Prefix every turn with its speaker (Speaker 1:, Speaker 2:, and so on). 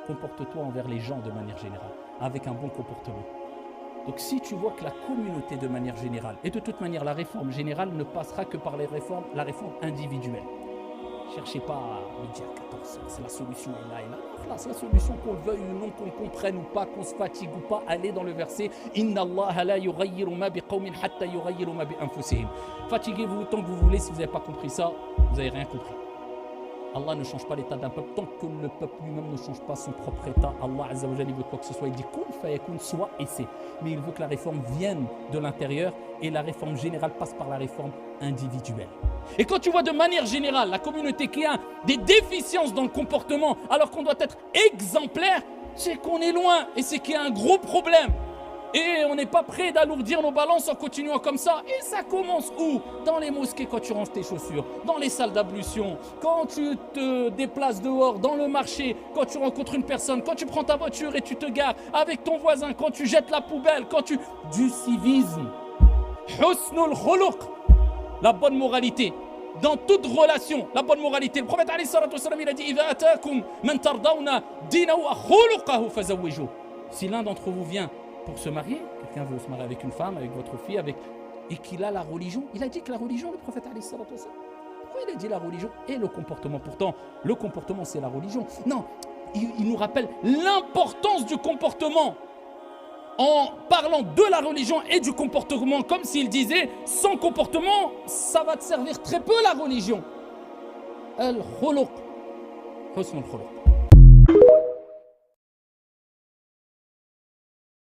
Speaker 1: comporte-toi envers les gens de manière générale, avec un bon comportement. Donc si tu vois que la communauté de manière générale, et de toute manière la réforme générale ne passera que par la réforme individuelle. Cherchez pas à midi à 14, c'est la solution est là et là. Là, c'est la solution qu'on le veuille ou non, qu'on le comprenne ou pas, qu'on se fatigue ou pas. Allez dans le verset Inna Allah la yughayyiru ma biqawmin hatta yughayyiru ma bi anfusihim. Fatiguez-vous autant que vous voulez, si vous n'avez pas compris ça, vous n'avez rien compris. Allah ne change pas l'état d'un peuple tant que le peuple lui-même ne change pas son propre état. Allah Azza wa Jalla, il veut quoi que ce soit, il dit kun fayakun, soit et c'est. Mais il veut que la réforme vienne de l'intérieur et la réforme générale passe par la réforme individuelle. Et quand tu vois de manière générale la communauté qui a des déficiences dans le comportement alors qu'on doit être exemplaire, c'est qu'on est loin et c'est qu'il y a un gros problème. Et on n'est pas prêt d'alourdir nos balances en continuant comme ça. Et ça commence où? Dans les mosquées quand tu ranges tes chaussures, dans les salles d'ablution, quand tu te déplaces dehors, dans le marché, quand tu rencontres une personne, quand tu prends ta voiture et tu te gares avec ton voisin, quand tu jettes la poubelle, quand tu... Du civisme. Husnul khuluq. La bonne moralité. Dans toute relation, la bonne moralité. Le prophète alayhi salatu wassalam, il a dit Idha atakum man tardawna dinahu wa khuluqahu fazawwiju. Si l'un d'entre vous vient pour se marier, quelqu'un veut se marier avec une femme, avec votre fille, et qu'il a la religion, il a dit que la religion, le prophète alayhi salatu wassalam. Pourquoi il a dit la religion et le comportement? Pourtant, le comportement c'est la religion. Non, il nous rappelle l'importance du comportement en parlant de la religion et du comportement, comme s'il disait, sans comportement, ça va te servir très peu la religion. Al-khuluq, husnul khuluq.